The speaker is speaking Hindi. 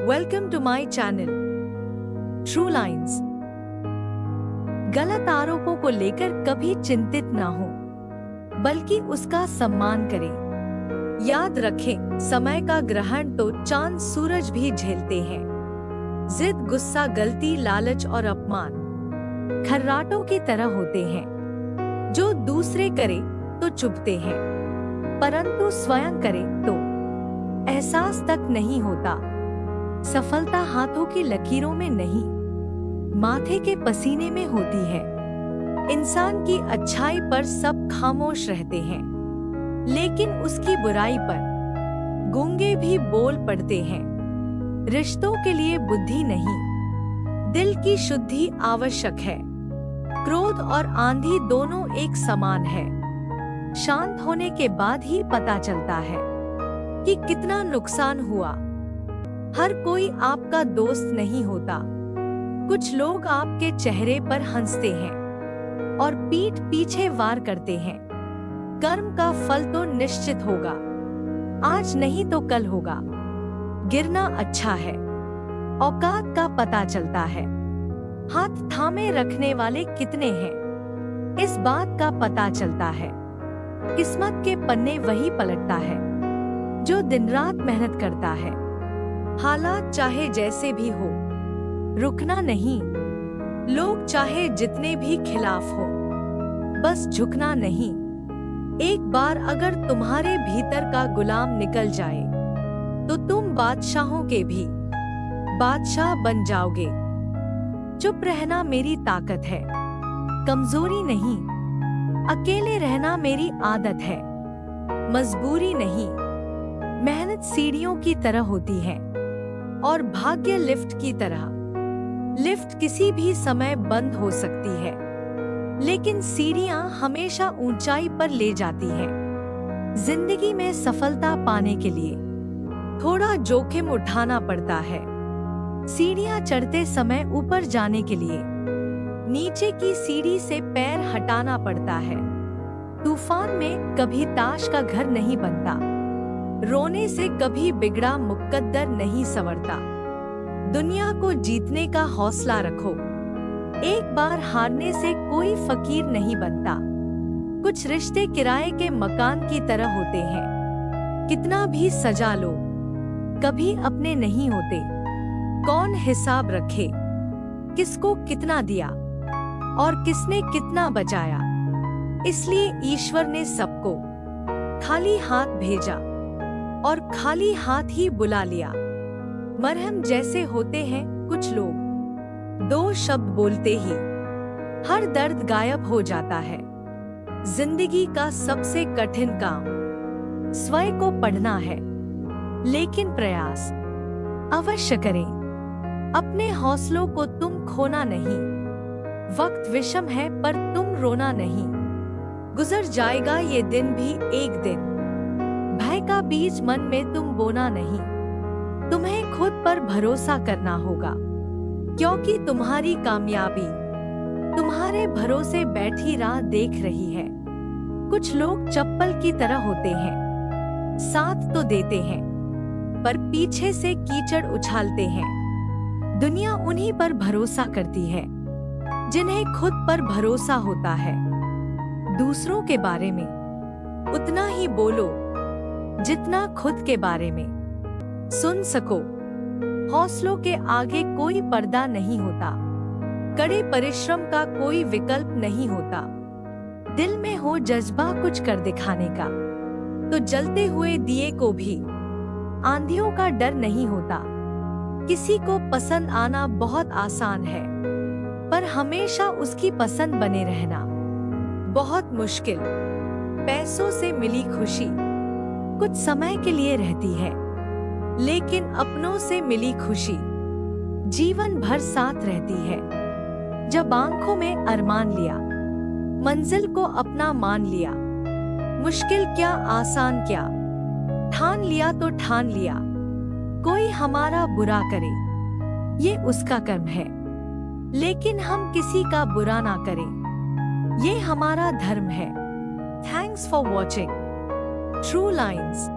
Welcome to my channel true lines. गलत आरोपों को लेकर कभी चिंतित न हो, बल्कि उसका सम्मान करें। याद रखें, समय का ग्रहण तो चांद सूरज भी झेलते हैं। जिद, गुस्सा, गलती, लालच और अपमान खर्राटों की तरह होते हैं जो दूसरे करे तो चुभते हैं, परंतु स्वयं करे तो एहसास तक नहीं होता। सफलता हाथों की लकीरों में नहीं, माथे के पसीने में होती है। इंसान की अच्छाई पर सब खामोश रहते हैं, लेकिन उसकी बुराई पर गूंगे भी बोल पड़ते हैं। रिश्तों के लिए बुद्धि नहीं, दिल की शुद्धि आवश्यक है। क्रोध और आंधी दोनों एक समान है। शांत होने के बाद ही पता चलता है कि कितना नुकसान हुआ। हर कोई आपका दोस्त नहीं होता। कुछ लोग आपके चेहरे पर हंसते हैं और पीठ पीछे वार करते हैं। कर्म का फल तो निश्चित होगा, आज नहीं तो कल होगा। गिरना अच्छा है, औकात का पता चलता है। हाथ थामे रखने वाले कितने हैं, इस बात का पता चलता है। किस्मत के पन्ने वही पलटता है जो दिन रात मेहनत करता है। हालात चाहे जैसे भी हो, रुकना नहीं। लोग चाहे जितने भी खिलाफ हो, बस झुकना नहीं। एक बार अगर तुम्हारे भीतर का गुलाम निकल जाए तो तुम बादशाहों के भी बादशाह बन जाओगे। चुप रहना मेरी ताकत है, कमजोरी नहीं। अकेले रहना मेरी आदत है, मजबूरी नहीं। मेहनत सीढ़ियों की तरह होती है और भाग्य लिफ्ट की तरह। लिफ्ट किसी भी समय बंद हो सकती है, लेकिन सीढ़ियां हमेशा ऊंचाई पर ले जाती हैं। जिंदगी में सफलता पाने के लिए थोड़ा जोखिम उठाना पड़ता है। सीढ़ियां चढ़ते समय ऊपर जाने के लिए नीचे की सीढ़ी से पैर हटाना पड़ता है। तूफान में कभी ताश का घर नहीं बनता, रोने से कभी बिगड़ा मुकद्दर नहीं संवरता। दुनिया को जीतने का हौसला रखो, एक बार हारने से कोई फकीर नहीं बनता। कुछ रिश्ते किराए के मकान की तरह होते हैं, कितना भी सजा लो कभी अपने नहीं होते। कौन हिसाब रखे किसको कितना दिया और किसने कितना बचाया। इसलिए ईश्वर ने सबको खाली हाथ भेजा और खाली हाथ ही बुला लिया। मरहम जैसे होते हैं कुछ लोग, दो शब्द बोलते ही हर दर्द गायब हो जाता है। जिंदगी का सबसे कठिन काम स्वयं को पढ़ना है, लेकिन प्रयास अवश्य करें। अपने हौसलों को तुम खोना नहीं। वक्त विषम है पर तुम रोना नहीं। गुजर जाएगा ये दिन भी एक दिन। भय का बीज मन में तुम बोना नहीं। तुम्हें खुद पर भरोसा करना होगा, क्योंकि तुम्हारी कामयाबी तुम्हारे भरोसे बैठी राह देख रही है। कुछ लोग चप्पल की तरह होते हैं, साथ तो देते हैं पर पीछे से कीचड़ उछालते हैं। दुनिया उन्हीं पर भरोसा करती है जिन्हें खुद पर भरोसा होता है। दूसरों के बारे में उतना ही बोलो जितना खुद के बारे में सुन सको। हौसलों के आगे कोई पर्दा नहीं होता, कड़े परिश्रम का कोई विकल्प नहीं होता। दिल में हो जज्बा कुछ कर दिखाने का, तो जलते हुए दिए को भी आंधियों का डर नहीं होता। किसी को पसंद आना बहुत आसान है, पर हमेशा उसकी पसंद बने रहना बहुत मुश्किल। पैसों से मिली खुशी कुछ समय के लिए रहती है, लेकिन अपनों से मिली खुशी जीवन भर साथ रहती है। जब आंखों में अरमान लिया, मंजिल को अपना मान लिया। मुश्किल क्या आसान क्या, ठान लिया तो ठान लिया। कोई हमारा बुरा करे ये उसका कर्म है, लेकिन हम किसी का बुरा ना करें ये हमारा धर्म है। Thanks for watching true lines.